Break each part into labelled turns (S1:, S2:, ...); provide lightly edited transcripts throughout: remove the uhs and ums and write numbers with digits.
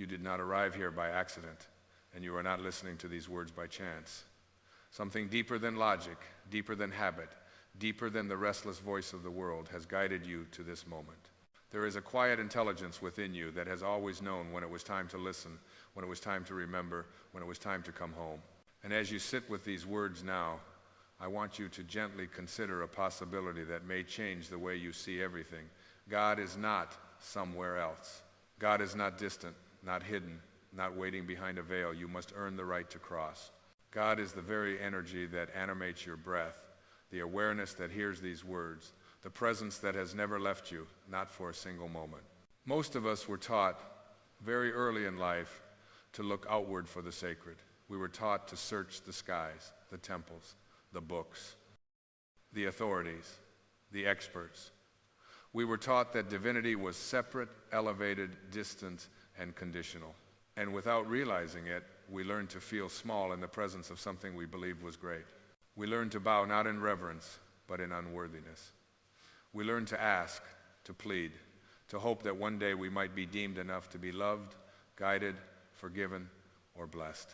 S1: You did not arrive here by accident, and you are not listening to these words by chance. Something deeper than logic, deeper than habit, deeper than the restless voice of the world has guided you to this moment. There is a quiet intelligence within you that has always known when it was time to listen, when it was time to remember, when it was time to come home. And as you sit with these words now, I want you to gently consider a possibility that may change the way you see everything. God is not somewhere else. God is not distant, not hidden, not waiting behind a veil you must earn the right to cross. God is the very energy that animates your breath, the awareness that hears these words, the presence that has never left you, not for a single moment. Most of us were taught very early in life to look outward for the sacred. We were taught to search the skies, the temples, the books, the authorities, the experts. We were taught that divinity was separate, elevated, distant, and conditional. And without realizing it, we learned to feel small in the presence of something we believed was great. We learned to bow not in reverence, but in unworthiness. We learned to ask, to plead, to hope that one day we might be deemed enough to be loved, guided, forgiven, or blessed.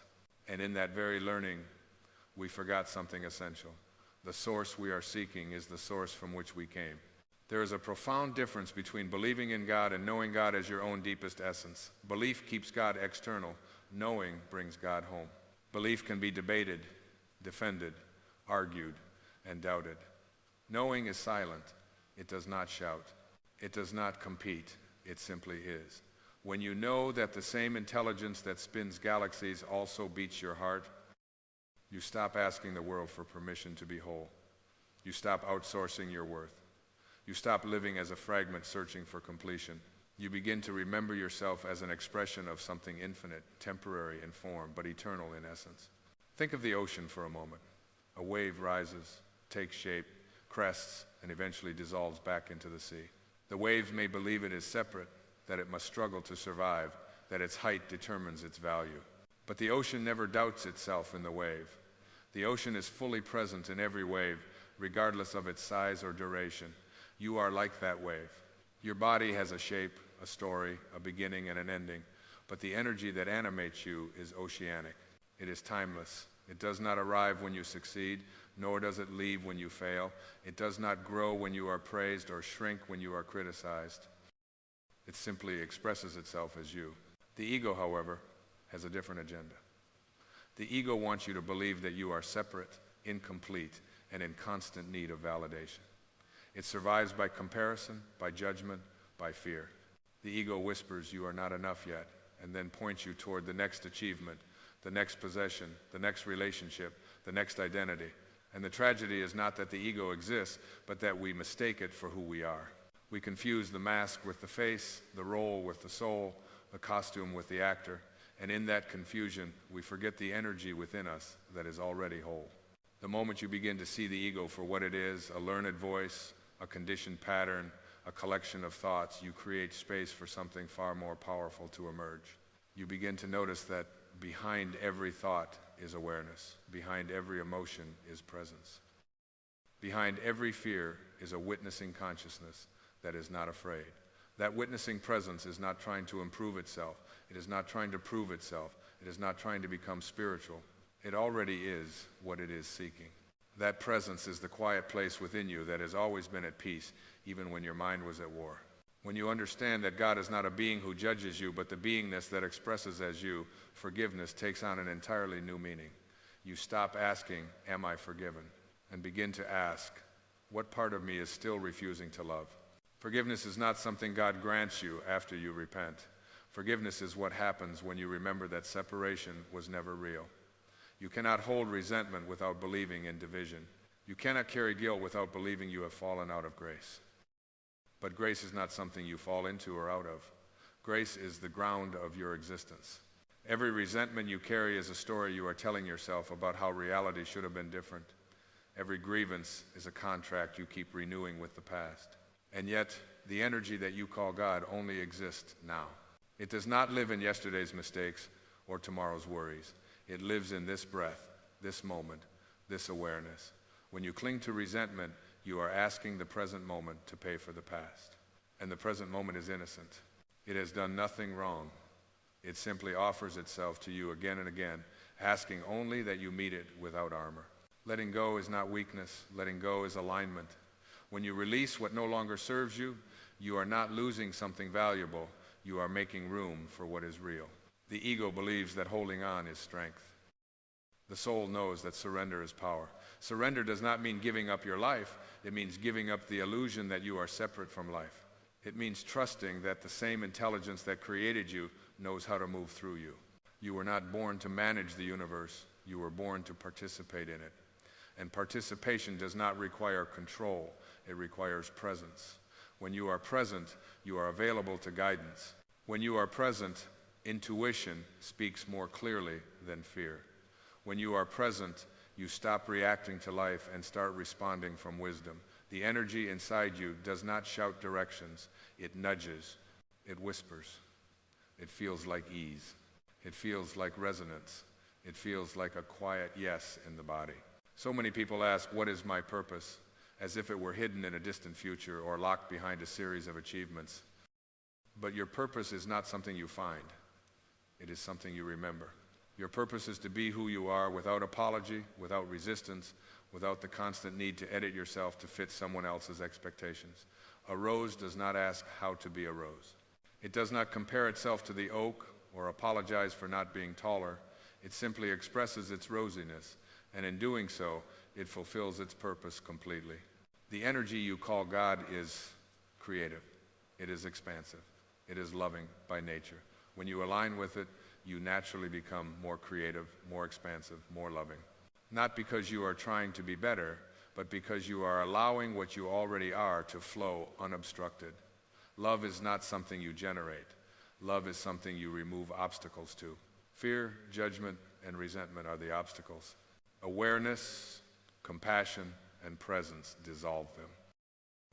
S1: And in that very learning, we forgot something essential. The source we are seeking is the source from which we came. There is a profound difference between believing in God and knowing God as your own deepest essence. Belief keeps God external. Knowing brings God home. Belief can be debated, defended, argued, and doubted. Knowing is silent. It does not shout. It does not compete. It simply is. When you know that the same intelligence that spins galaxies also beats your heart, you stop asking the world for permission to be whole. You stop outsourcing your worth. You stop living as a fragment searching for completion. You begin to remember yourself as an expression of something infinite, temporary in form, but eternal in essence. Think of the ocean for a moment. A wave rises, takes shape, crests, and eventually dissolves back into the sea. The wave may believe it is separate, that it must struggle to survive, that its height determines its value. But the ocean never doubts itself in the wave. The ocean is fully present in every wave, regardless of its size or duration. You are like that wave. Your body has a shape, a story, a beginning, and an ending, but the energy that animates you is oceanic. It is timeless. It does not arrive when you succeed, nor does it leave when you fail. It does not grow when you are praised or shrink when you are criticized. It simply expresses itself as you. The ego, however, has a different agenda. The ego wants you to believe that you are separate, incomplete, and in constant need of validation. It survives by comparison, by judgment, by fear. The ego whispers you are not enough yet, and then points you toward the next achievement, the next possession, the next relationship, the next identity. And the tragedy is not that the ego exists, but that we mistake it for who we are. We confuse the mask with the face, the role with the soul, the costume with the actor, and in that confusion, we forget the energy within us that is already whole. The moment you begin to see the ego for what it is, a learned voice, a conditioned pattern, a collection of thoughts, you create space for something far more powerful to emerge. You begin to notice that behind every thought is awareness. Behind every emotion is presence. Behind every fear is a witnessing consciousness that is not afraid. That witnessing presence is not trying to improve itself. It is not trying to prove itself. It is not trying to become spiritual. It already is what it is seeking. That presence is the quiet place within you that has always been at peace, even when your mind was at war. When you understand that God is not a being who judges you, but the beingness that expresses as you, forgiveness takes on an entirely new meaning. You stop asking, "Am I forgiven?" and begin to ask, "What part of me is still refusing to love?" Forgiveness is not something God grants you after you repent. Forgiveness is what happens when you remember that separation was never real. You cannot hold resentment without believing in division. You cannot carry guilt without believing you have fallen out of grace. But grace is not something you fall into or out of. Grace is the ground of your existence. Every resentment you carry is a story you are telling yourself about how reality should have been different. Every grievance is a contract you keep renewing with the past. And yet, the energy that you call God only exists now. It does not live in yesterday's mistakes or tomorrow's worries. It lives in this breath, this moment, this awareness. When you cling to resentment, you are asking the present moment to pay for the past. And the present moment is innocent. It has done nothing wrong. It simply offers itself to you again and again, asking only that you meet it without armor. Letting go is not weakness. Letting go is alignment. When you release what no longer serves you, you are not losing something valuable. You are making room for what is real. The ego believes that holding on is strength. The soul knows that surrender is power. Surrender does not mean giving up your life. It means giving up the illusion that you are separate from life. It means trusting that the same intelligence that created you knows how to move through you. You were not born to manage the universe. You were born to participate in it. And participation does not require control. It requires presence. When you are present, you are available to guidance. When you are present, intuition speaks more clearly than fear. When you are present, you stop reacting to life and start responding from wisdom. The energy inside you does not shout directions. It nudges. It whispers. It feels like ease. It feels like resonance. It feels like a quiet yes in the body. So many people ask, what is my purpose? As if it were hidden in a distant future or locked behind a series of achievements. But your purpose is not something you find. It is something you remember. Your purpose is to be who you are without apology, without resistance, without the constant need to edit yourself to fit someone else's expectations. A rose does not ask how to be a rose. It does not compare itself to the oak or apologize for not being taller. It simply expresses its rosiness, and in doing so, it fulfills its purpose completely. The energy you call God is creative. It is expansive. It is loving by nature. When you align with it, you naturally become more creative, more expansive, more loving. Not because you are trying to be better, but because you are allowing what you already are to flow unobstructed. Love is not something you generate. Love is something you remove obstacles to. Fear, judgment, and resentment are the obstacles. Awareness, compassion, and presence dissolve them.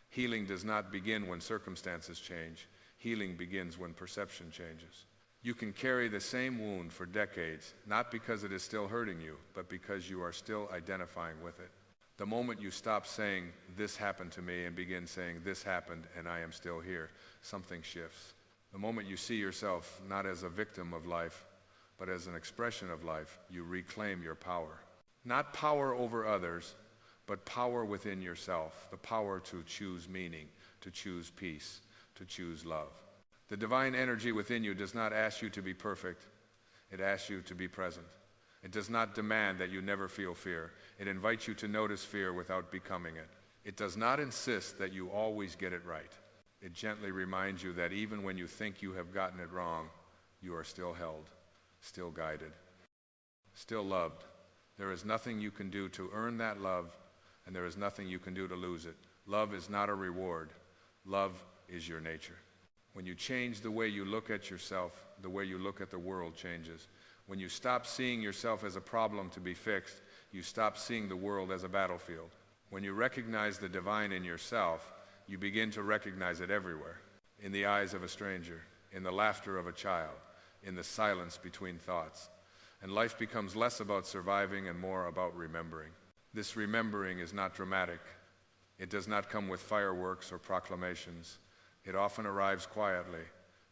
S1: Healing does not begin when circumstances change. Healing begins when perception changes. You can carry the same wound for decades, not because it is still hurting you, but because you are still identifying with it. The moment you stop saying, this happened to me, and begin saying, this happened and I am still here, something shifts. The moment you see yourself not as a victim of life, but as an expression of life, you reclaim your power. Not power over others, but power within yourself, the power to choose meaning, to choose peace, to choose love. The divine energy within you does not ask you to be perfect. It asks you to be present. It does not demand that you never feel fear. It invites you to notice fear without becoming it. It does not insist that you always get it right. It gently reminds you that even when you think you have gotten it wrong, you are still held, still guided, still loved. There is nothing you can do to earn that love, and there is nothing you can do to lose it. Love is not a reward. Love is your nature. When you change the way you look at yourself, the way you look at the world changes. When you stop seeing yourself as a problem to be fixed, you stop seeing the world as a battlefield. When you recognize the divine in yourself, you begin to recognize it everywhere. In the eyes of a stranger, in the laughter of a child, in the silence between thoughts. And life becomes less about surviving and more about remembering. This remembering is not dramatic. It does not come with fireworks or proclamations. It often arrives quietly,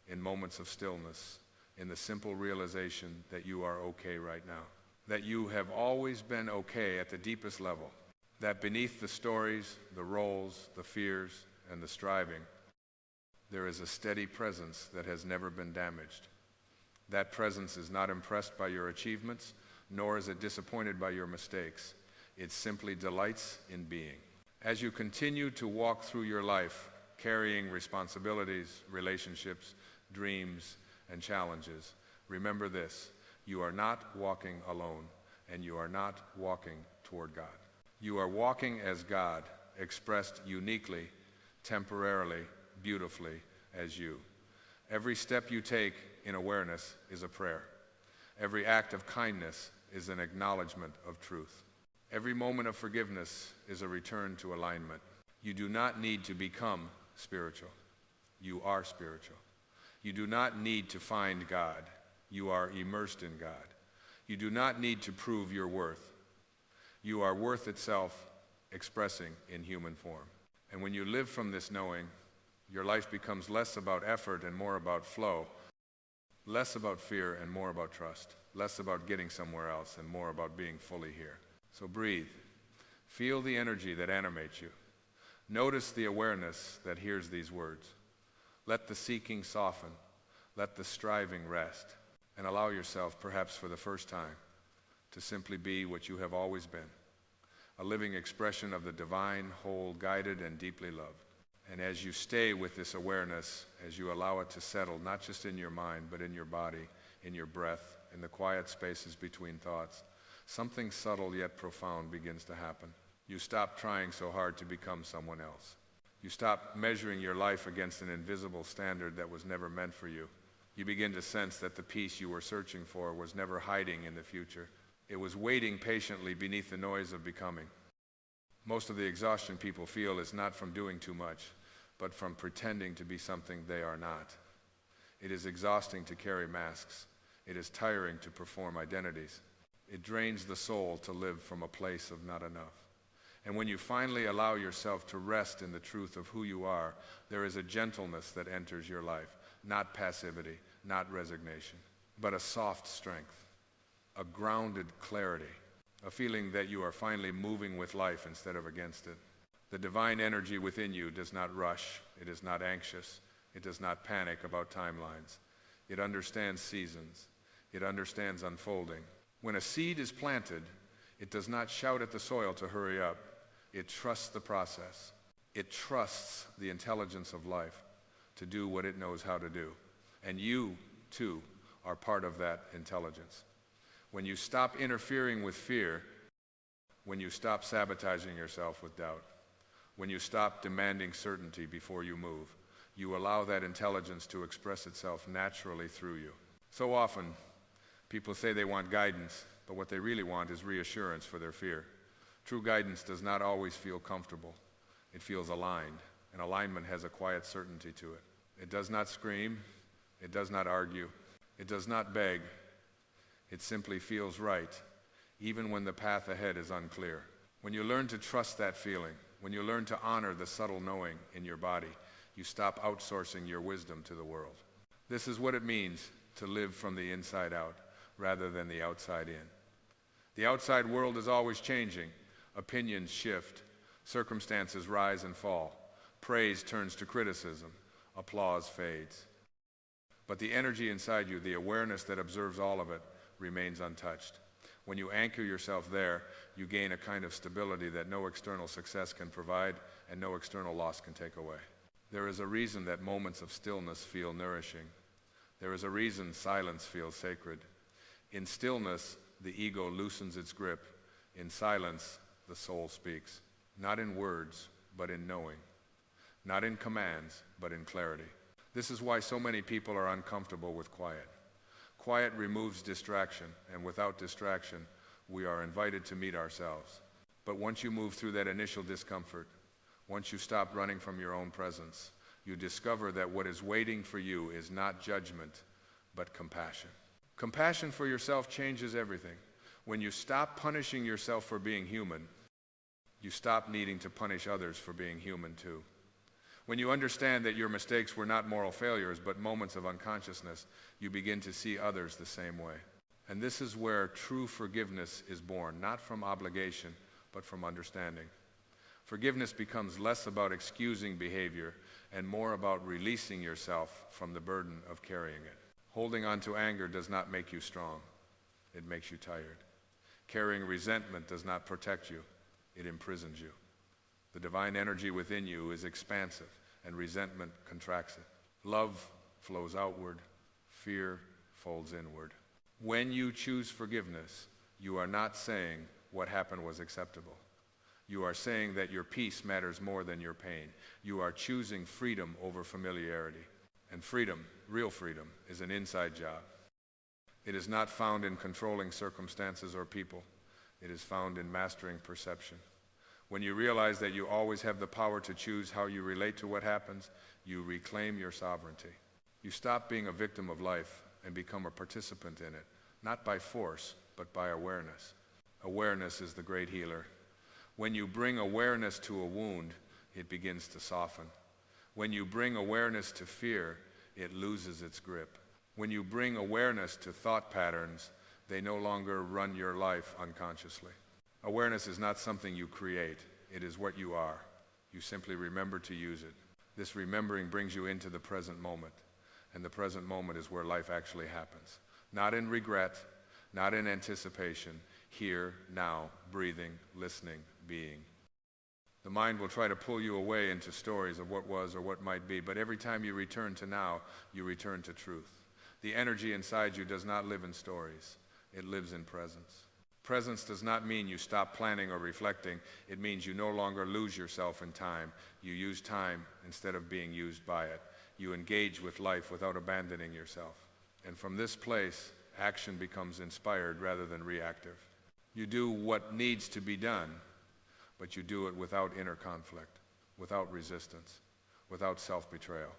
S1: in moments of stillness, in the simple realization that you are okay right now. That you have always been okay at the deepest level. That beneath the stories, the roles, the fears, and the striving, there is a steady presence that has never been damaged. That presence is not impressed by your achievements, nor is it disappointed by your mistakes. It simply delights in being. As you continue to walk through your life, carrying responsibilities, relationships, dreams, and challenges, remember this: you are not walking alone, and you are not walking toward God. You are walking as God, expressed uniquely, temporarily, beautifully as you. Every step you take in awareness is a prayer. Every act of kindness is an acknowledgement of truth. Every moment of forgiveness is a return to alignment. You do not need to become spiritual. You are spiritual. You do not need to find God. You are immersed in God. You do not need to prove your worth. You are worth itself expressing in human form. And when you live from this knowing, your life becomes less about effort and more about flow. Less about fear and more about trust. Less about getting somewhere else and more about being fully here. So breathe. Feel the energy that animates you. Notice the awareness that hears these words. Let the seeking soften. Let the striving rest. And allow yourself, perhaps for the first time, to simply be what you have always been. A living expression of the divine, whole, guided, and deeply loved. And as you stay with this awareness, as you allow it to settle, not just in your mind, but in your body, in your breath, in the quiet spaces between thoughts, something subtle yet profound begins to happen. You stop trying so hard to become someone else. You stop measuring your life against an invisible standard that was never meant for you. You begin to sense that the peace you were searching for was never hiding in the future. It was waiting patiently beneath the noise of becoming. Most of the exhaustion people feel is not from doing too much, but from pretending to be something they are not. It is exhausting to carry masks. It is tiring to perform identities. It drains the soul to live from a place of not enough. And when you finally allow yourself to rest in the truth of who you are, there is a gentleness that enters your life, not passivity, not resignation, but a soft strength, a grounded clarity, a feeling that you are finally moving with life instead of against it. The divine energy within you does not rush, it is not anxious, it does not panic about timelines. It understands seasons, it understands unfolding. When a seed is planted, it does not shout at the soil to hurry up. It trusts the process. It trusts the intelligence of life to do what it knows how to do. And you, too, are part of that intelligence. When you stop interfering with fear, when you stop sabotaging yourself with doubt, when you stop demanding certainty before you move, you allow that intelligence to express itself naturally through you. So often, people say they want guidance, but what they really want is reassurance for their fear. True guidance does not always feel comfortable. It feels aligned, and alignment has a quiet certainty to it. It does not scream, it does not argue, it does not beg. It simply feels right, even when the path ahead is unclear. When you learn to trust that feeling, when you learn to honor the subtle knowing in your body, you stop outsourcing your wisdom to the world. This is what it means to live from the inside out, rather than the outside in. The outside world is always changing. Opinions shift. Circumstances rise and fall. Praise turns to criticism. Applause fades. But the energy inside you, the awareness that observes all of it, remains untouched. When you anchor yourself there, you gain a kind of stability that no external success can provide and no external loss can take away. There is a reason that moments of stillness feel nourishing. There is a reason silence feels sacred. In stillness, the ego loosens its grip. In silence, the soul speaks. Not in words, but in knowing. Not in commands, but in clarity. This is why so many people are uncomfortable with quiet. Quiet removes distraction, and without distraction, we are invited to meet ourselves. But once you move through that initial discomfort, once you stop running from your own presence, you discover that what is waiting for you is not judgment, but compassion. Compassion for yourself changes everything. When you stop punishing yourself for being human, you stop needing to punish others for being human too. When you understand that your mistakes were not moral failures, but moments of unconsciousness, you begin to see others the same way. And this is where true forgiveness is born, not from obligation, but from understanding. Forgiveness becomes less about excusing behavior and more about releasing yourself from the burden of carrying it. Holding on to anger does not make you strong. It makes you tired. Carrying resentment does not protect you. It imprisons you. The divine energy within you is expansive, and resentment contracts it. Love flows outward. Fear folds inward. When you choose forgiveness, you are not saying what happened was acceptable. You are saying that your peace matters more than your pain. You are choosing freedom over familiarity. And freedom, real freedom, is an inside job. It is not found in controlling circumstances or people. It is found in mastering perception. When you realize that you always have the power to choose how you relate to what happens, you reclaim your sovereignty. You stop being a victim of life and become a participant in it, not by force, but by awareness. Awareness is the great healer. When you bring awareness to a wound, it begins to soften. When you bring awareness to fear, it loses its grip. When you bring awareness to thought patterns, they no longer run your life unconsciously. Awareness is not something you create. It is what you are. You simply remember to use it. This remembering brings you into the present moment, and the present moment is where life actually happens. Not in regret, not in anticipation, here, now, breathing, listening, being. The mind will try to pull you away into stories of what was or what might be, but every time you return to now, you return to truth. The energy inside you does not live in stories. It lives in presence. Presence does not mean you stop planning or reflecting. It means you no longer lose yourself in time. You use time instead of being used by it. You engage with life without abandoning yourself. And from this place, action becomes inspired rather than reactive. You do what needs to be done, but you do it without inner conflict, without resistance, without self-betrayal.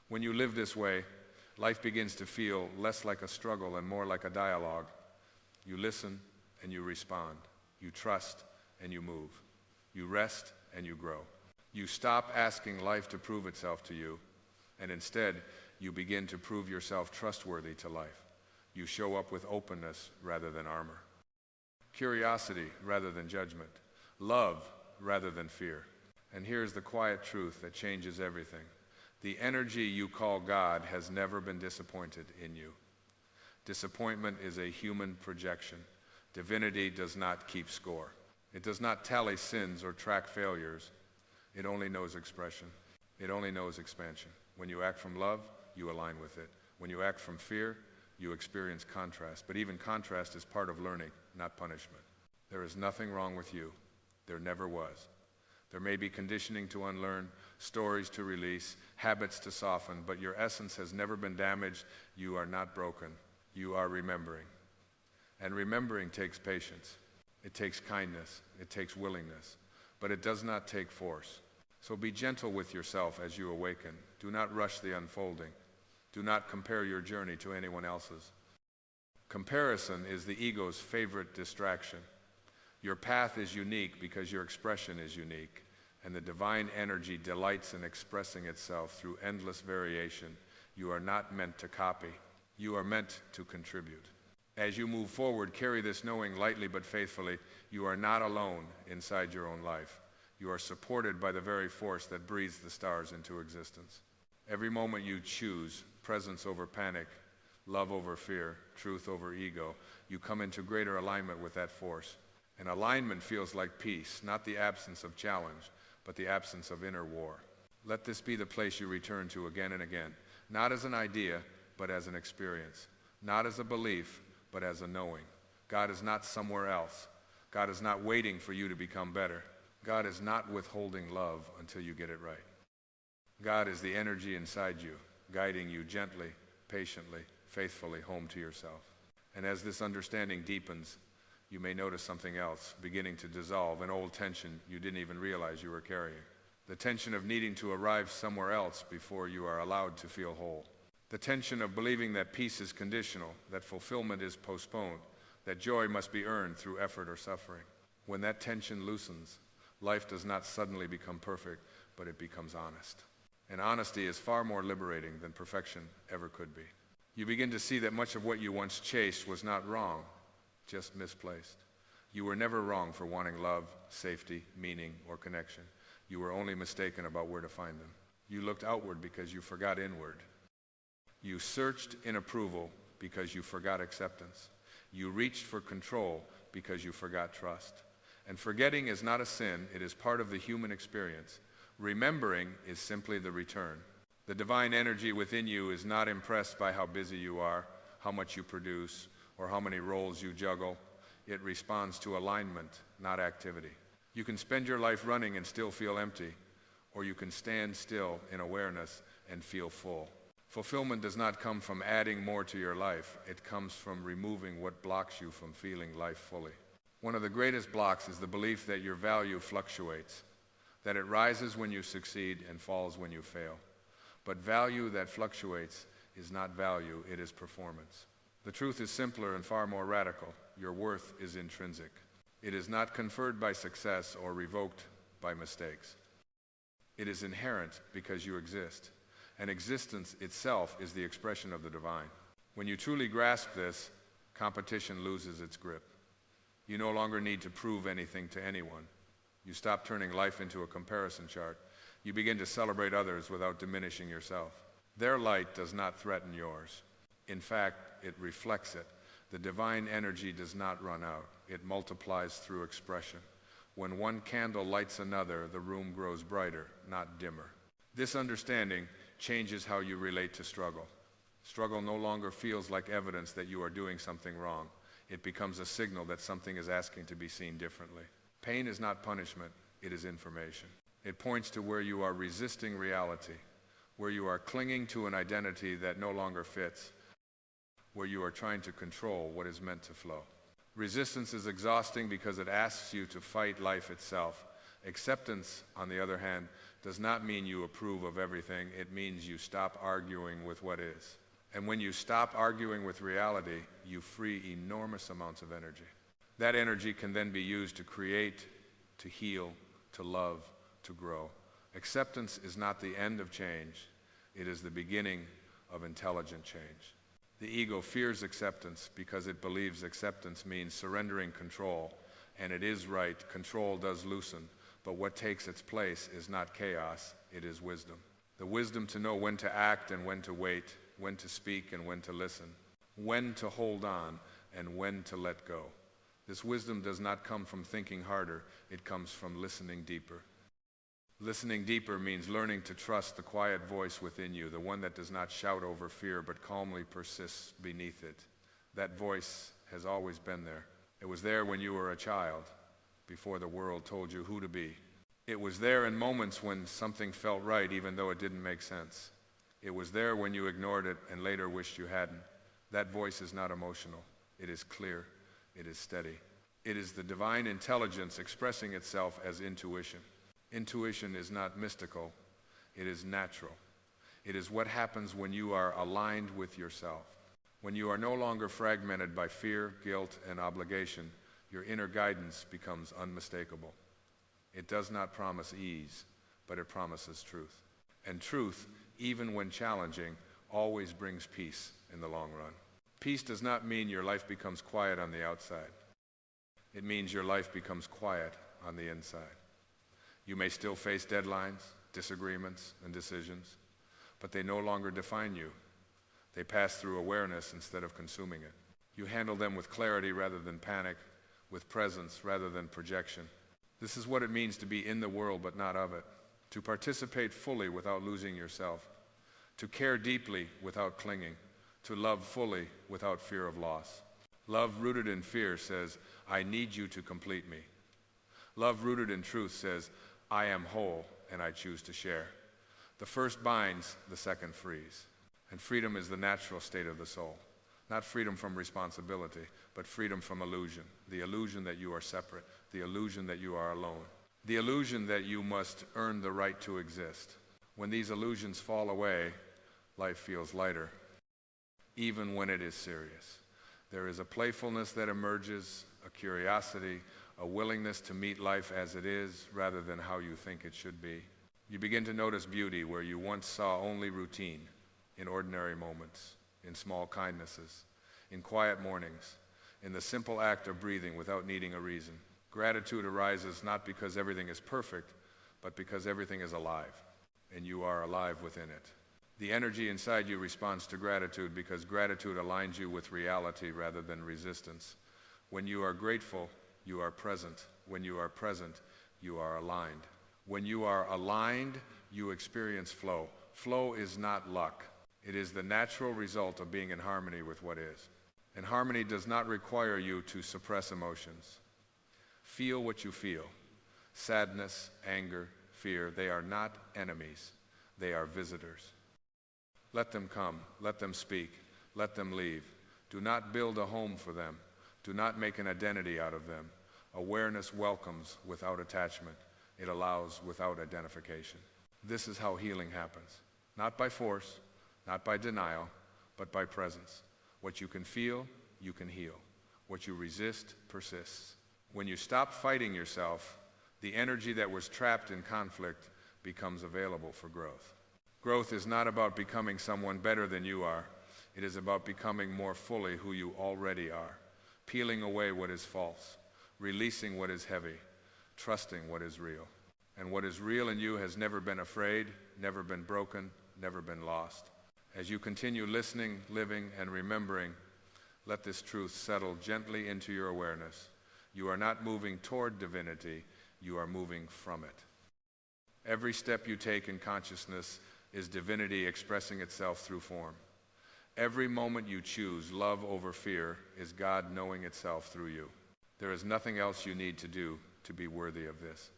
S1: When you live this way, life begins to feel less like a struggle and more like a dialogue. You listen and you respond. You trust and you move. You rest and you grow. You stop asking life to prove itself to you, and instead you begin to prove yourself trustworthy to life. You show up with openness rather than armor. Curiosity rather than judgment. Love rather than fear. And here's the quiet truth that changes everything. The energy you call God has never been disappointed in you. Disappointment is a human projection. Divinity does not keep score. It does not tally sins or track failures. It only knows expression. It only knows expansion. When you act from love, you align with it. When you act from fear, you experience contrast. But even contrast is part of learning, not punishment. There is nothing wrong with you. There never was. There may be conditioning to unlearn, stories to release, habits to soften, but your essence has never been damaged. You are not broken. You are remembering. And remembering takes patience. It takes kindness. It takes willingness. But it does not take force. So be gentle with yourself as you awaken. Do not rush the unfolding. Do not compare your journey to anyone else's. Comparison is the ego's favorite distraction. Your path is unique because your expression is unique, and the divine energy delights in expressing itself through endless variation. You are not meant to copy. You are meant to contribute. As you move forward, carry this knowing lightly but faithfully. You are not alone inside your own life. You are supported by the very force that breathes the stars into existence. Every moment you choose presence over panic, love over fear, truth over ego, you come into greater alignment with that force. And alignment feels like peace, not the absence of challenge, but the absence of inner war. Let this be the place you return to again and again, not as an idea, but as an experience, not as a belief, but as a knowing. God is not somewhere else. God is not waiting for you to become better. God is not withholding love until you get it right. God is the energy inside you, guiding you gently, patiently, faithfully home to yourself. And as this understanding deepens, you may notice something else beginning to dissolve, an old tension you didn't even realize you were carrying. The tension of needing to arrive somewhere else before you are allowed to feel whole. The tension of believing that peace is conditional, that fulfillment is postponed, that joy must be earned through effort or suffering. When that tension loosens, life does not suddenly become perfect, but it becomes honest. And honesty is far more liberating than perfection ever could be. You begin to see that much of what you once chased was not wrong, just misplaced. You were never wrong for wanting love, safety, meaning, or connection. You were only mistaken about where to find them. You looked outward because you forgot inward. You searched in approval because you forgot acceptance. You reached for control because you forgot trust. And forgetting is not a sin, it is part of the human experience. Remembering is simply the return. The divine energy within you is not impressed by how busy you are, how much you produce, or how many roles you juggle. It responds to alignment, not activity. You can spend your life running and still feel empty, or you can stand still in awareness and feel full. Fulfillment does not come from adding more to your life. It comes from removing what blocks you from feeling life fully. One of the greatest blocks is the belief that your value fluctuates, that it rises when you succeed and falls when you fail. But value that fluctuates is not value, it is performance. The truth is simpler and far more radical. Your worth is intrinsic. It is not conferred by success or revoked by mistakes. It is inherent because you exist, and existence itself is the expression of the divine. When you truly grasp this, competition loses its grip. You no longer need to prove anything to anyone. You stop turning life into a comparison chart. You begin to celebrate others without diminishing yourself. Their light does not threaten yours. In fact, it reflects it. The divine energy does not run out. It multiplies through expression. When one candle lights another, the room grows brighter, not dimmer. This understanding changes how you relate to struggle. Struggle no longer feels like evidence that you are doing something wrong. It becomes a signal that something is asking to be seen differently. Pain is not punishment, it is information. It points to where you are resisting reality, where you are clinging to an identity that no longer fits, where you are trying to control what is meant to flow. Resistance is exhausting because it asks you to fight life itself. Acceptance, on the other hand, does not mean you approve of everything. It means you stop arguing with what is. And when you stop arguing with reality, you free enormous amounts of energy. That energy can then be used to create, to heal, to love, to grow. Acceptance is not the end of change. It is the beginning of intelligent change. The ego fears acceptance because it believes acceptance means surrendering control. And it is right, control does loosen. But what takes its place is not chaos, it is wisdom. The wisdom to know when to act and when to wait, when to speak and when to listen, when to hold on and when to let go. This wisdom does not come from thinking harder, it comes from listening deeper. Listening deeper means learning to trust the quiet voice within you, the one that does not shout over fear but calmly persists beneath it. That voice has always been there. It was there when you were a child, before the world told you who to be. It was there in moments when something felt right even though it didn't make sense. It was there when you ignored it and later wished you hadn't. That voice is not emotional. It is clear. It is steady. It is the divine intelligence expressing itself as intuition. Intuition is not mystical. It is natural. It is what happens when you are aligned with yourself. When you are no longer fragmented by fear, guilt, and obligation, your inner guidance becomes unmistakable. It does not promise ease, but it promises truth. And truth, even when challenging, always brings peace in the long run. Peace does not mean your life becomes quiet on the outside. It means your life becomes quiet on the inside. You may still face deadlines, disagreements, and decisions, but they no longer define you. They pass through awareness instead of consuming it. You handle them with clarity rather than panic, with presence rather than projection. This is what it means to be in the world but not of it, to participate fully without losing yourself, to care deeply without clinging, to love fully without fear of loss. Love rooted in fear says, I need you to complete me. Love rooted in truth says, I am whole and I choose to share. The first binds, the second frees. And freedom is the natural state of the soul. Not freedom from responsibility, but freedom from illusion. The illusion that you are separate, the illusion that you are alone, the illusion that you must earn the right to exist. When these illusions fall away, life feels lighter, even when it is serious. There is a playfulness that emerges, a curiosity, a willingness to meet life as it is rather than how you think it should be. You begin to notice beauty where you once saw only routine, in ordinary moments, in small kindnesses, in quiet mornings, in the simple act of breathing without needing a reason. Gratitude arises not because everything is perfect, but because everything is alive, and you are alive within it. The energy inside you responds to gratitude because gratitude aligns you with reality rather than resistance. When you are grateful, you are present. When you are present, you are aligned. When you are aligned, you experience flow. Flow is not luck. It is the natural result of being in harmony with what is. And harmony does not require you to suppress emotions. Feel what you feel. Sadness, anger, fear, they are not enemies. They are visitors. Let them come. Let them speak. Let them leave. Do not build a home for them. Do not make an identity out of them. Awareness welcomes without attachment. It allows without identification. This is how healing happens. Not by force, not by denial, but by presence. What you can feel, you can heal. What you resist, persists. When you stop fighting yourself, the energy that was trapped in conflict becomes available for growth. Growth is not about becoming someone better than you are. It is about becoming more fully who you already are, peeling away what is false, releasing what is heavy, trusting what is real. And what is real in you has never been afraid, never been broken, never been lost. As you continue listening, living, and remembering, let this truth settle gently into your awareness. You are not moving toward divinity, you are moving from it. Every step you take in consciousness is divinity expressing itself through form. Every moment you choose love over fear is God knowing itself through you. There is nothing else you need to do to be worthy of this.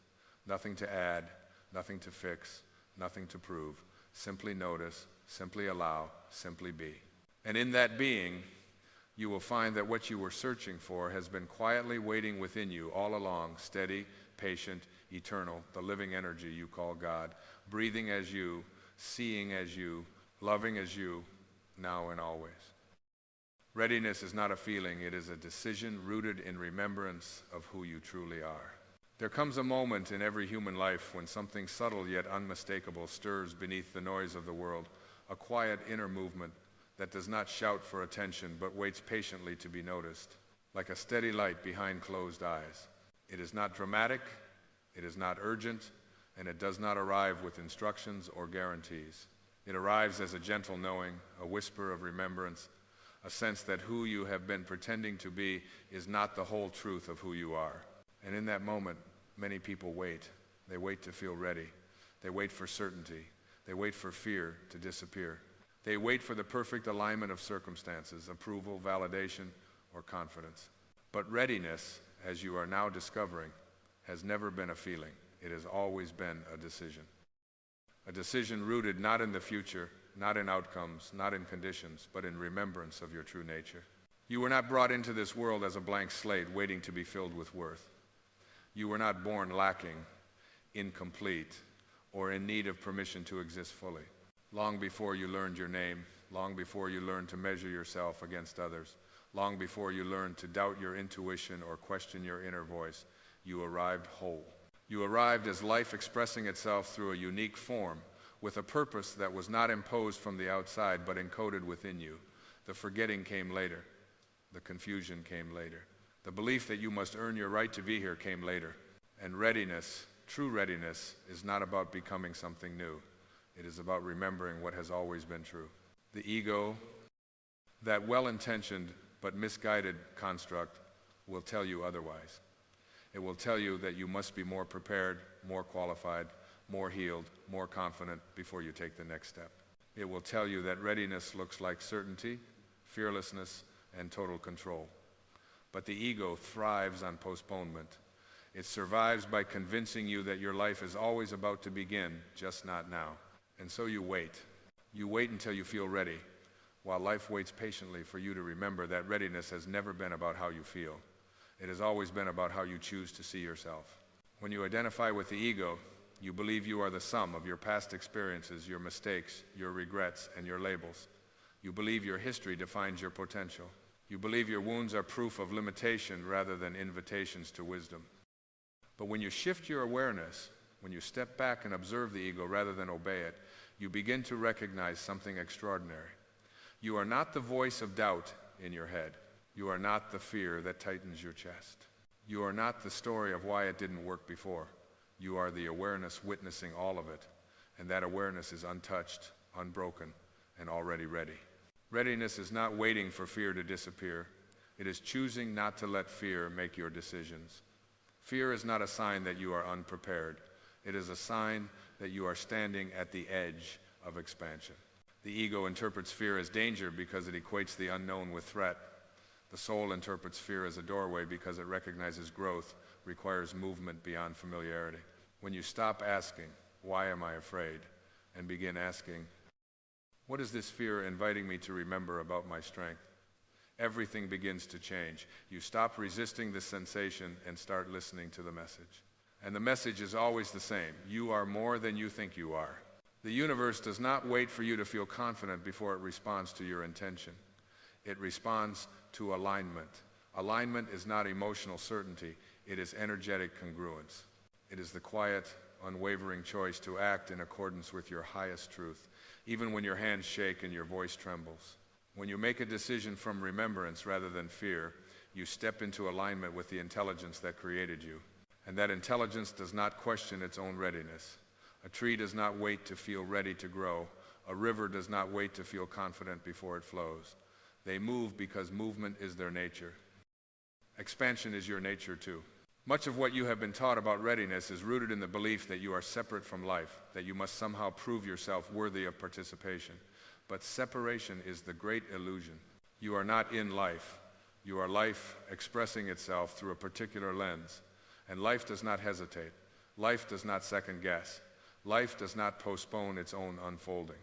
S1: Nothing to add, nothing to fix, nothing to prove. Simply notice, simply allow, simply be. And in that being, you will find that what you were searching for has been quietly waiting within you all along, steady, patient, eternal, the living energy you call God, breathing as you, seeing as you, loving as you, now and always. Readiness is not a feeling, it is a decision rooted in remembrance of who you truly are. There comes a moment in every human life when something subtle yet unmistakable stirs beneath the noise of the world, a quiet inner movement that does not shout for attention but waits patiently to be noticed, like a steady light behind closed eyes. It is not dramatic, it is not urgent, and it does not arrive with instructions or guarantees. It arrives as a gentle knowing, a whisper of remembrance, a sense that who you have been pretending to be is not the whole truth of who you are. And in that moment, many people wait. They wait to feel ready. They wait for certainty. They wait for fear to disappear. They wait for the perfect alignment of circumstances, approval, validation, or confidence. But readiness, as you are now discovering, has never been a feeling. It has always been a decision. A decision rooted not in the future, not in outcomes, not in conditions, but in remembrance of your true nature. You were not brought into this world as a blank slate waiting to be filled with worth. You were not born lacking, incomplete, or in need of permission to exist fully. Long before you learned your name, long before you learned to measure yourself against others, long before you learned to doubt your intuition or question your inner voice, you arrived whole. You arrived as life expressing itself through a unique form, with a purpose that was not imposed from the outside but encoded within you. The forgetting came later. The confusion came later. The belief that you must earn your right to be here came later. And readiness, true readiness, is not about becoming something new. It is about remembering what has always been true. The ego, that well-intentioned but misguided construct, will tell you otherwise. It will tell you that you must be more prepared, more qualified, more healed, more confident before you take the next step. It will tell you that readiness looks like certainty, fearlessness, and total control. But the ego thrives on postponement. It survives by convincing you that your life is always about to begin, just not now. And so you wait. You wait until you feel ready, while life waits patiently for you to remember that readiness has never been about how you feel. It has always been about how you choose to see yourself. When you identify with the ego, you believe you are the sum of your past experiences, your mistakes, your regrets, and your labels. You believe your history defines your potential. You believe your wounds are proof of limitation rather than invitations to wisdom. But when you shift your awareness, when you step back and observe the ego rather than obey it, you begin to recognize something extraordinary. You are not the voice of doubt in your head. You are not the fear that tightens your chest. You are not the story of why it didn't work before. You are the awareness witnessing all of it, and that awareness is untouched, unbroken, and already ready. Readiness is not waiting for fear to disappear. It is choosing not to let fear make your decisions. Fear is not a sign that you are unprepared. It is a sign that you are standing at the edge of expansion. The ego interprets fear as danger because it equates the unknown with threat. The soul interprets fear as a doorway because it recognizes growth requires movement beyond familiarity. When you stop asking, "Why am I afraid?" and begin asking, "What is this fear inviting me to remember about my strength?" everything begins to change. You stop resisting the sensation and start listening to the message. And the message is always the same. You are more than you think you are. The universe does not wait for you to feel confident before it responds to your intention. It responds to alignment. Alignment is not emotional certainty. It is energetic congruence. It is the quiet, unwavering choice to act in accordance with your highest truth, even when your hands shake and your voice trembles. When you make a decision from remembrance rather than fear, you step into alignment with the intelligence that created you. And that intelligence does not question its own readiness. A tree does not wait to feel ready to grow. A river does not wait to feel confident before it flows. They move because movement is their nature. Expansion is your nature too. Much of what you have been taught about readiness is rooted in the belief that you are separate from life, that you must somehow prove yourself worthy of participation. But separation is the great illusion. You are not in life. You are life expressing itself through a particular lens. And life does not hesitate. Life does not second guess. Life does not postpone its own unfolding.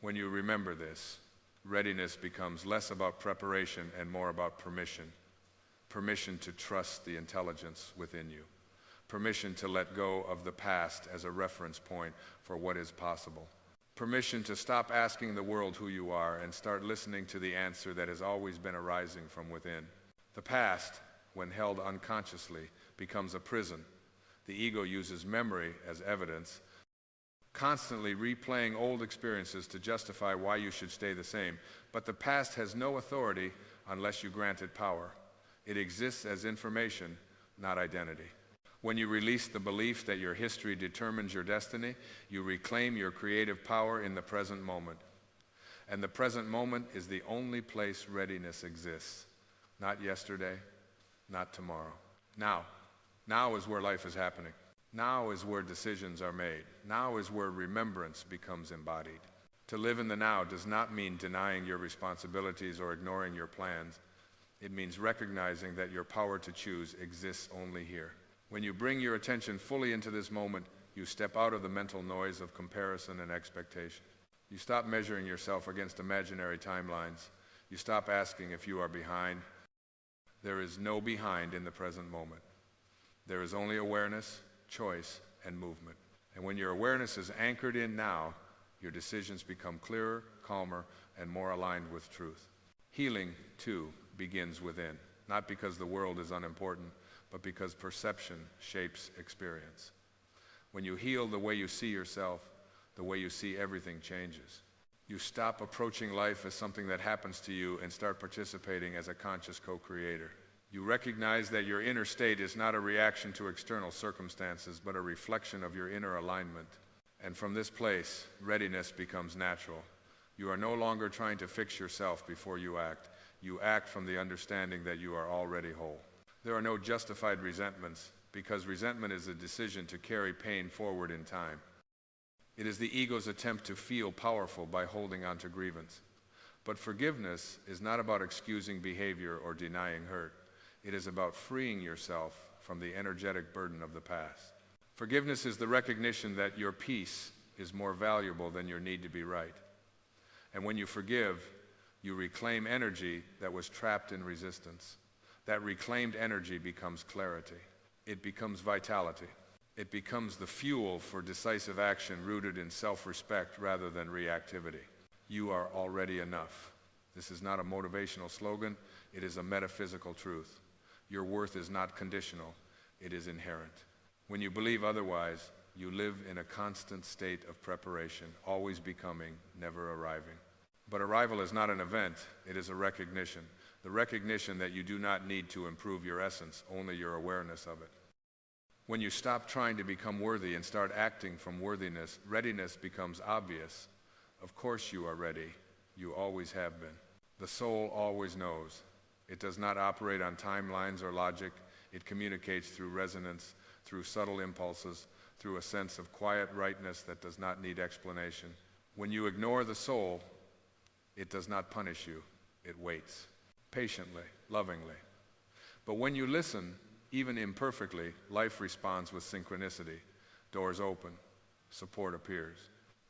S1: When you remember this, readiness becomes less about preparation and more about permission. Permission to trust the intelligence within you. Permission to let go of the past as a reference point for what is possible. Permission to stop asking the world who you are and start listening to the answer that has always been arising from within. The past, when held unconsciously, becomes a prison. The ego uses memory as evidence, constantly replaying old experiences to justify why you should stay the same. But the past has no authority unless you grant it power. It exists as information, not identity. When you release the belief that your history determines your destiny, you reclaim your creative power in the present moment. And the present moment is the only place readiness exists. Not yesterday, not tomorrow. Now. Now is where life is happening. Now is where decisions are made. Now is where remembrance becomes embodied. To live in the now does not mean denying your responsibilities or ignoring your plans. It means recognizing that your power to choose exists only here. When you bring your attention fully into this moment, you step out of the mental noise of comparison and expectation. You stop measuring yourself against imaginary timelines. You stop asking if you are behind. There is no behind in the present moment. There is only awareness, choice, and movement. And when your awareness is anchored in now, your decisions become clearer, calmer, and more aligned with truth. Healing, too, begins within, not because the world is unimportant, but because perception shapes experience. When you heal the way you see yourself, the way you see everything changes. You stop approaching life as something that happens to you and start participating as a conscious co-creator. You recognize that your inner state is not a reaction to external circumstances, but a reflection of your inner alignment. And from this place, readiness becomes natural. You are no longer trying to fix yourself before you act. You act from the understanding that you are already whole. There are no justified resentments, because resentment is a decision to carry pain forward in time. It is the ego's attempt to feel powerful by holding on to grievance. But forgiveness is not about excusing behavior or denying hurt. It is about freeing yourself from the energetic burden of the past. Forgiveness is the recognition that your peace is more valuable than your need to be right. And when you forgive, you reclaim energy that was trapped in resistance. That reclaimed energy becomes clarity. It becomes vitality. It becomes the fuel for decisive action rooted in self-respect rather than reactivity. You are already enough. This is not a motivational slogan. It is a metaphysical truth. Your worth is not conditional. It is inherent. When you believe otherwise, you live in a constant state of preparation, always becoming, never arriving. But arrival is not an event. It is a recognition. The recognition that you do not need to improve your essence, only your awareness of it. When you stop trying to become worthy and start acting from worthiness, readiness becomes obvious. Of course you are ready. You always have been. The soul always knows. It does not operate on timelines or logic. It communicates through resonance, through subtle impulses, through a sense of quiet rightness that does not need explanation. When you ignore the soul, it does not punish you. It waits. Patiently, lovingly. But when you listen, even imperfectly, life responds with synchronicity. Doors open, support appears.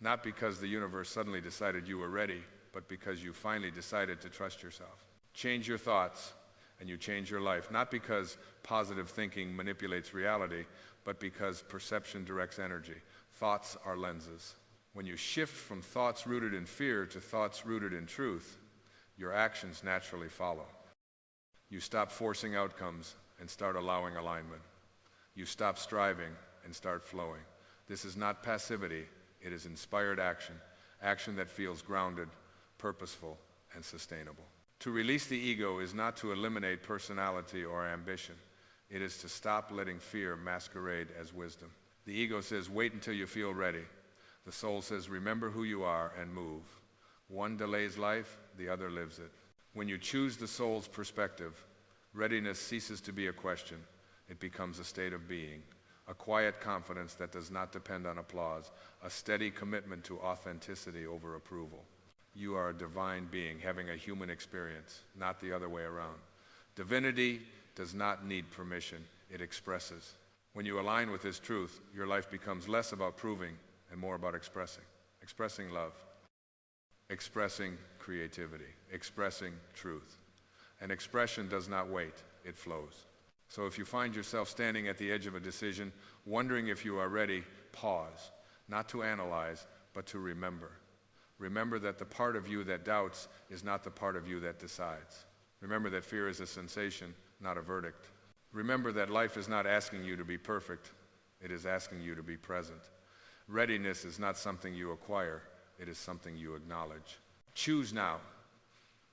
S1: Not because the universe suddenly decided you were ready, but because you finally decided to trust yourself. Change your thoughts, and you change your life. Not because positive thinking manipulates reality, but because perception directs energy. Thoughts are lenses. When you shift from thoughts rooted in fear to thoughts rooted in truth, your actions naturally follow. You stop forcing outcomes and start allowing alignment. You stop striving and start flowing. This is not passivity, it is inspired action, action that feels grounded, purposeful, and sustainable. To release the ego is not to eliminate personality or ambition. It is to stop letting fear masquerade as wisdom. The ego says, wait until you feel ready. The soul says, remember who you are and move. One delays life, the other lives it. When you choose the soul's perspective, readiness ceases to be a question. It becomes a state of being, a quiet confidence that does not depend on applause, a steady commitment to authenticity over approval. You are a divine being having a human experience, not the other way around. Divinity does not need permission, it expresses. When you align with this truth, your life becomes less about proving and more about expressing. Expressing love, expressing creativity, expressing truth. And expression does not wait, it flows. So if you find yourself standing at the edge of a decision, wondering if you are ready, pause, not to analyze, but to remember. Remember that the part of you that doubts is not the part of you that decides. Remember that fear is a sensation, not a verdict. Remember that life is not asking you to be perfect, it is asking you to be present. Readiness is not something you acquire, it is something you acknowledge. Choose now,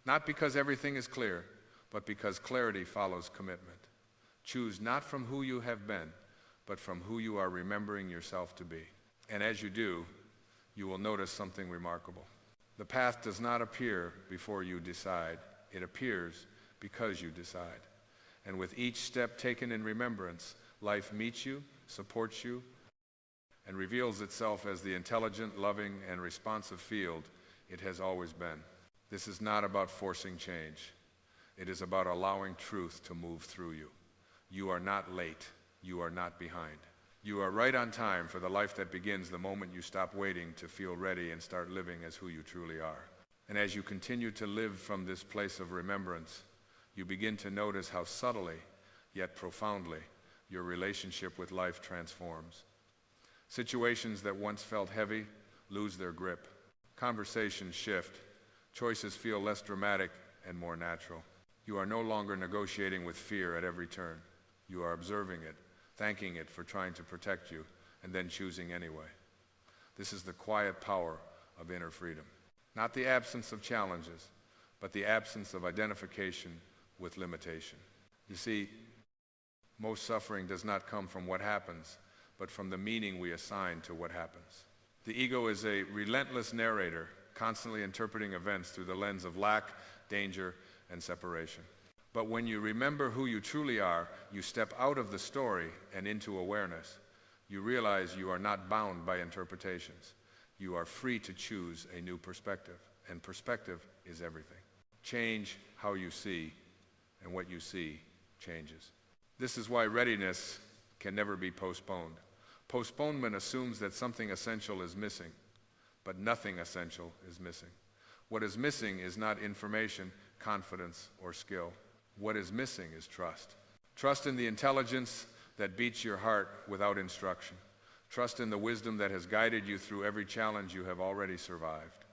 S1: not because everything is clear, but because clarity follows commitment. Choose not from who you have been, but from who you are remembering yourself to be. And as you do, you will notice something remarkable. The path does not appear before you decide. It appears because you decide. And with each step taken in remembrance, life meets you, supports you, and reveals itself as the intelligent, loving, and responsive field it has always been. This is not about forcing change. It is about allowing truth to move through you. You are not late. You are not behind. You are right on time for the life that begins the moment you stop waiting to feel ready and start living as who you truly are. And as you continue to live from this place of remembrance, you begin to notice how subtly, yet profoundly, your relationship with life transforms. Situations that once felt heavy lose their grip. Conversations shift. Choices feel less dramatic and more natural. You are no longer negotiating with fear at every turn. You are observing it, thanking it for trying to protect you, and then choosing anyway. This is the quiet power of inner freedom. Not the absence of challenges, but the absence of identification with limitation. You see, most suffering does not come from what happens, but from the meaning we assign to what happens. The ego is a relentless narrator, constantly interpreting events through the lens of lack, danger, and separation. But when you remember who you truly are, you step out of the story and into awareness. You realize you are not bound by interpretations. You are free to choose a new perspective, and perspective is everything. Change how you see, and what you see changes. This is why readiness can never be postponed. Postponement assumes that something essential is missing, but nothing essential is missing. What is missing is not information, confidence, or skill. What is missing is trust. Trust in the intelligence that beats your heart without instruction. Trust in the wisdom that has guided you through every challenge you have already survived.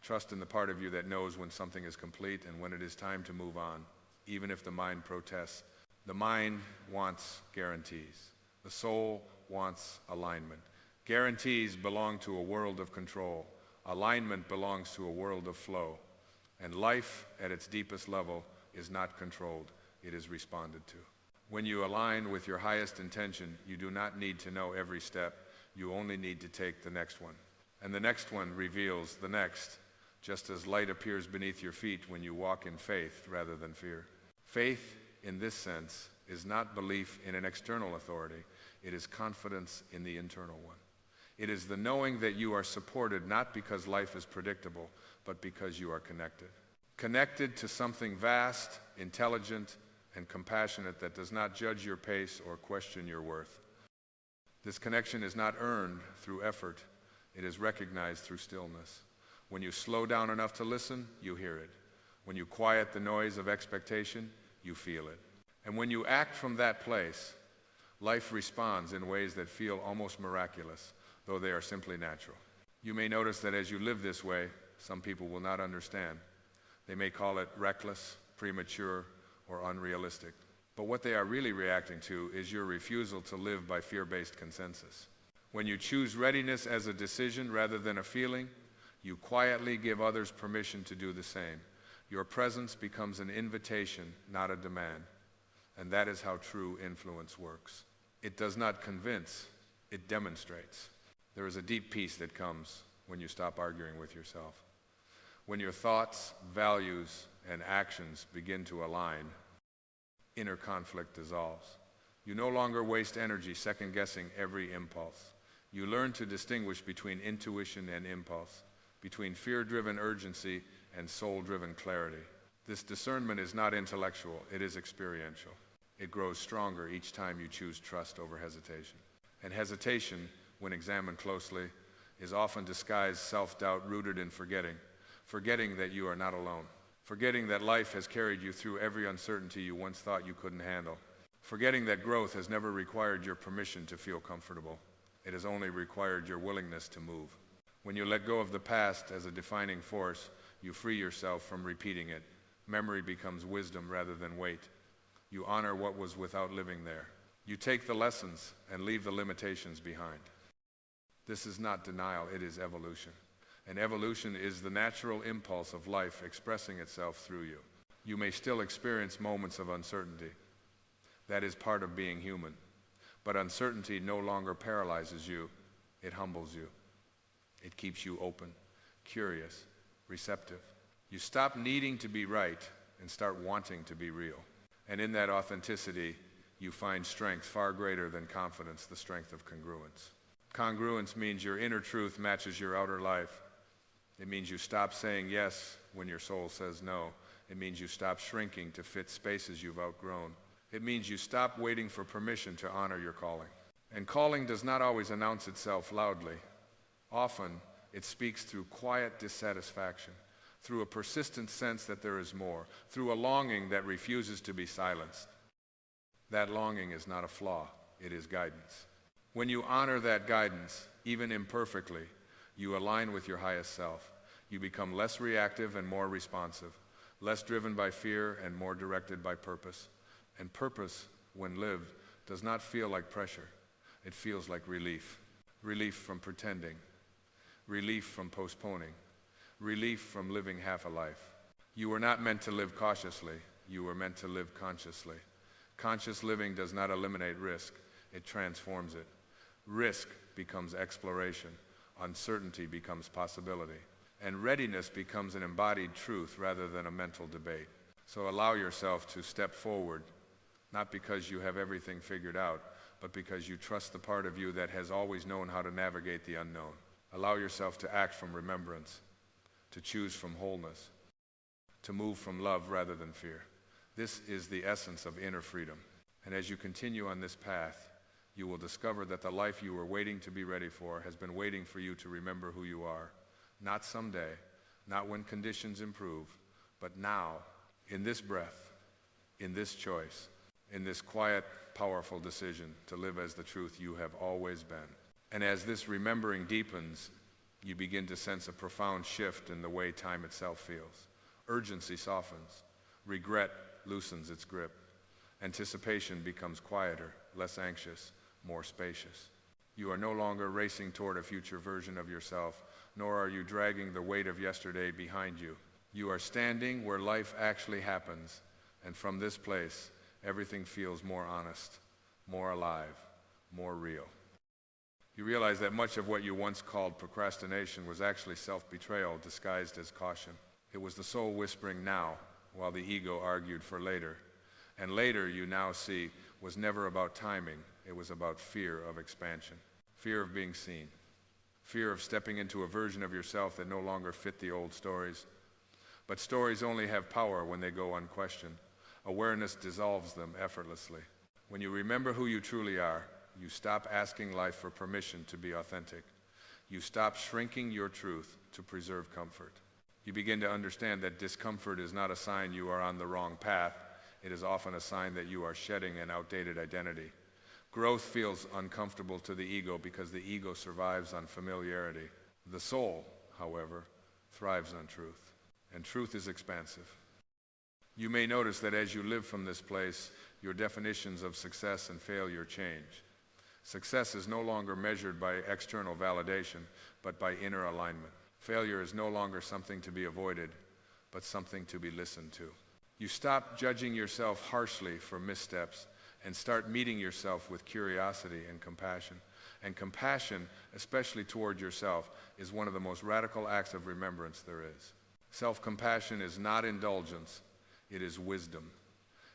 S1: Trust in the part of you that knows when something is complete and when it is time to move on, even if the mind protests. The mind wants guarantees. The soul wants alignment. Guarantees belong to a world of control. Alignment belongs to a world of flow. And life, at its deepest level, is not controlled, it is responded to. When you align with your highest intention, you do not need to know every step, you only need to take the next one. And the next one reveals the next, just as light appears beneath your feet when you walk in faith rather than fear. Faith, in this sense, is not belief in an external authority, it is confidence in the internal one. It is the knowing that you are supported not because life is predictable, but because you are connected. Connected to something vast, intelligent, and compassionate that does not judge your pace or question your worth. This connection is not earned through effort, it is recognized through stillness. When you slow down enough to listen, you hear it. When you quiet the noise of expectation, you feel it. And when you act from that place, life responds in ways that feel almost miraculous, though they are simply natural. You may notice that as you live this way, some people will not understand. They may call it reckless, premature, or unrealistic. But what they are really reacting to is your refusal to live by fear-based consensus. When you choose readiness as a decision rather than a feeling, You quietly give others permission to do the same. Your presence becomes an invitation, not a demand. And that is how true influence works. It does not convince, it demonstrates. There is a deep peace that comes when you stop arguing with yourself. When your thoughts, values, and actions begin to align, inner conflict dissolves. You no longer waste energy second-guessing every impulse. You learn to distinguish between intuition and impulse, between fear-driven urgency and soul-driven clarity. This discernment is not intellectual, it is experiential. It grows stronger each time you choose trust over hesitation. And hesitation, when examined closely, is often disguised self-doubt rooted in forgetting that you are not alone, forgetting that life has carried you through every uncertainty you once thought you couldn't handle, forgetting that growth has never required your permission to feel comfortable. It has only required your willingness to move. When you let go of the past as a defining force, you free yourself from repeating it. Memory becomes wisdom rather than weight. You honor what was without living there. You take the lessons and leave the limitations behind. This is not denial, it is evolution. And evolution is the natural impulse of life expressing itself through you. You may still experience moments of uncertainty. That is part of being human. But uncertainty no longer paralyzes you, it humbles you. It keeps you open, curious, receptive. You stop needing to be right and start wanting to be real. And in that authenticity, you find strength far greater than confidence, the strength of congruence. Congruence means your inner truth matches your outer life. It means you stop saying yes when your soul says no. It means you stop shrinking to fit spaces you've outgrown. It means you stop waiting for permission to honor your calling. And calling does not always announce itself loudly. Often, it speaks through quiet dissatisfaction, through a persistent sense that there is more, through a longing that refuses to be silenced. That longing is not a flaw, it is guidance. When you honor that guidance, even imperfectly, you align with your highest self. You become less reactive and more responsive, less driven by fear and more directed by purpose. And purpose, when lived, does not feel like pressure. It feels like relief. Relief from pretending. Relief from postponing. Relief from living half a life. You were not meant to live cautiously. You were meant to live consciously. Conscious living does not eliminate risk. It transforms it. Risk becomes exploration. Uncertainty becomes possibility. And readiness becomes an embodied truth rather than a mental debate. So allow yourself to step forward, not because you have everything figured out, but because you trust the part of you that has always known how to navigate the unknown. Allow yourself to act from remembrance, to choose from wholeness, to move from love rather than fear. This is the essence of inner freedom. And as you continue on this path, you will discover that the life you were waiting to be ready for has been waiting for you to remember who you are. Not someday, not when conditions improve, but now, in this breath, in this choice, in this quiet, powerful decision to live as the truth you have always been. And as this remembering deepens, you begin to sense a profound shift in the way time itself feels. Urgency softens. Regret loosens its grip. Anticipation becomes quieter, less anxious, more spacious. You are no longer racing toward a future version of yourself, nor are you dragging the weight of yesterday behind you. You are standing where life actually happens, and from this place, everything feels more honest, more alive, more real. You realize that much of what you once called procrastination was actually self-betrayal disguised as caution. It was the soul whispering now, while the ego argued for later. And later, you now see, was never about timing. It was about fear of expansion, fear of being seen, fear of stepping into a version of yourself that no longer fit the old stories. But stories only have power when they go unquestioned. Awareness dissolves them effortlessly. When you remember who you truly are, you stop asking life for permission to be authentic. You stop shrinking your truth to preserve comfort. You begin to understand that discomfort is not a sign you are on the wrong path. It is often a sign that you are shedding an outdated identity. Growth feels uncomfortable to the ego because the ego survives on familiarity. The soul, however, thrives on truth, and truth is expansive. You may notice that as you live from this place, your definitions of success and failure change. Success is no longer measured by external validation, but by inner alignment. Failure is no longer something to be avoided, but something to be listened to. You stop judging yourself harshly for missteps and start meeting yourself with curiosity and compassion. And compassion, especially toward yourself, is one of the most radical acts of remembrance there is. Self-compassion is not indulgence, it is wisdom.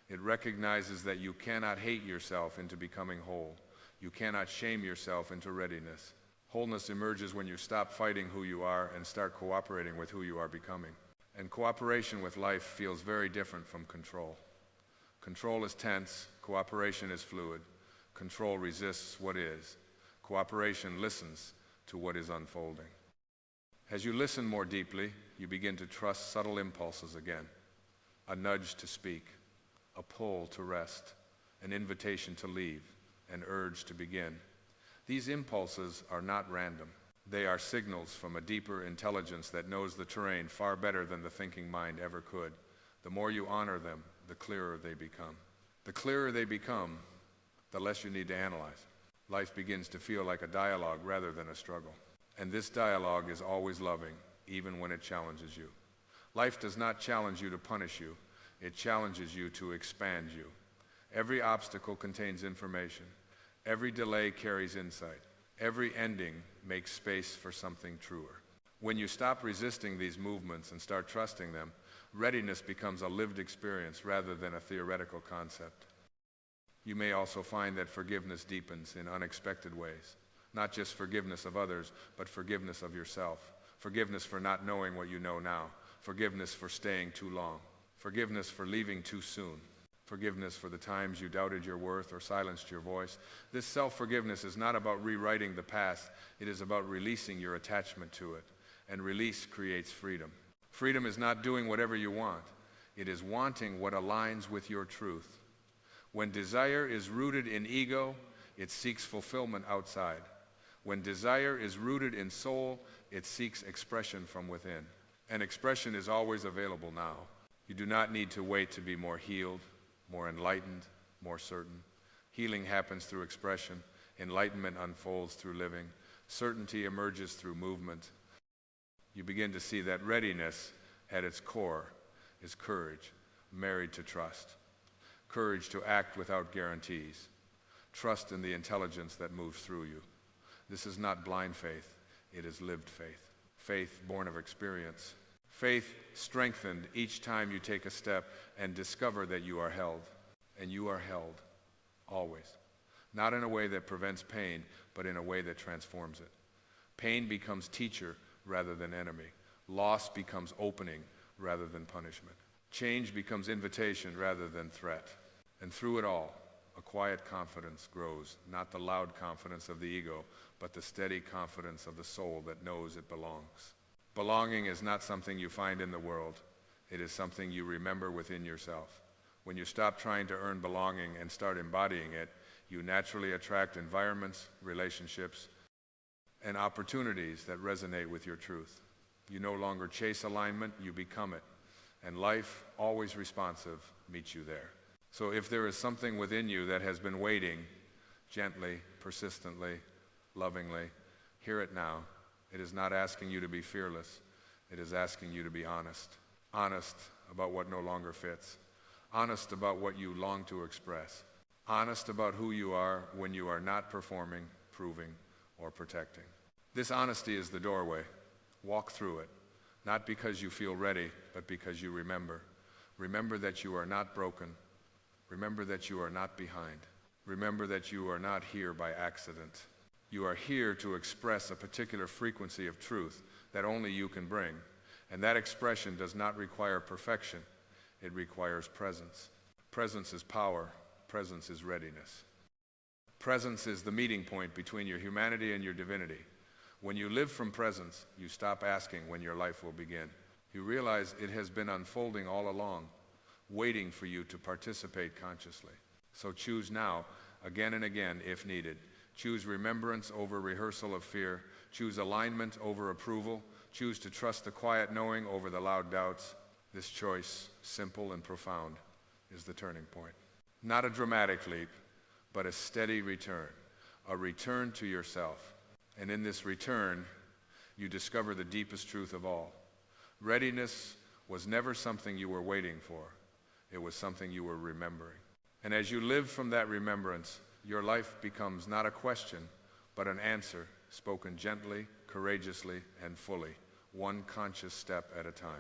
S1: It recognizes that you cannot hate yourself into becoming whole. You cannot shame yourself into readiness. Wholeness emerges when you stop fighting who you are and start cooperating with who you are becoming. And cooperation with life feels very different from control. Control is tense, cooperation is fluid. Control resists what is. Cooperation listens to what is unfolding. As you listen more deeply, you begin to trust subtle impulses again. A nudge to speak, a pull to rest, an invitation to leave, an urge to begin. These impulses are not random. They are signals from a deeper intelligence that knows the terrain far better than the thinking mind ever could. The more you honor them, the clearer they become. The clearer they become, the less you need to analyze. Life begins to feel like a dialogue rather than a struggle. And this dialogue is always loving, even when it challenges you. Life does not challenge you to punish you. It challenges you to expand you. Every obstacle contains information. Every delay carries insight. Every ending makes space for something truer. When you stop resisting these movements and start trusting them, readiness becomes a lived experience rather than a theoretical concept. You may also find that forgiveness deepens in unexpected ways. Not just forgiveness of others, but forgiveness of yourself. Forgiveness for not knowing what you know now. Forgiveness for staying too long. Forgiveness for leaving too soon. Forgiveness for the times you doubted your worth or silenced your voice. This self-forgiveness is not about rewriting the past. It is about releasing your attachment to it. And release creates freedom. Freedom is not doing whatever you want. It is wanting what aligns with your truth. When desire is rooted in ego, it seeks fulfillment outside. When desire is rooted in soul, it seeks expression from within. And expression is always available now. You do not need to wait to be more healed, more enlightened, more certain. Healing happens through expression. Enlightenment unfolds through living. Certainty emerges through movement. You begin to see that readiness at its core is courage, married to trust. Courage to act without guarantees. Trust in the intelligence that moves through you. This is not blind faith, it is lived faith. Faith born of experience. Faith strengthened each time you take a step and discover that you are held. And you are held, always. Not in a way that prevents pain, but in a way that transforms it. Pain becomes teacher rather than enemy. Loss becomes opening rather than punishment. Change becomes invitation rather than threat. And through it all, a quiet confidence grows, not the loud confidence of the ego, but the steady confidence of the soul that knows it belongs. Belonging is not something you find in the world. It is something you remember within yourself. When you stop trying to earn belonging and start embodying it, you naturally attract environments, relationships, and opportunities that resonate with your truth. You no longer chase alignment, you become it. And life, always responsive, meets you there. So if there is something within you that has been waiting, gently, persistently, lovingly, hear it now. It is not asking you to be fearless. It is asking you to be honest. Honest about what no longer fits. Honest about what you long to express. Honest about who you are when you are not performing, proving, or protecting. This honesty is the doorway. Walk through it. Not because you feel ready, but because you remember. Remember that you are not broken. Remember that you are not behind. Remember that you are not here by accident. You are here to express a particular frequency of truth that only you can bring. And that expression does not require perfection. It requires presence. Presence is power. Presence is readiness. Presence is the meeting point between your humanity and your divinity. When you live from presence, you stop asking when your life will begin. You realize it has been unfolding all along, waiting for you to participate consciously. So choose now, again and again, if needed. Choose remembrance over rehearsal of fear. Choose alignment over approval. Choose to trust the quiet knowing over the loud doubts. This choice, simple and profound, is the turning point. Not a dramatic leap, but a steady return. A return to yourself. And in this return, you discover the deepest truth of all. Readiness was never something you were waiting for. It was something you were remembering. And as you live from that remembrance, your life becomes not a question, but an answer spoken gently, courageously, and fully, one conscious step at a time.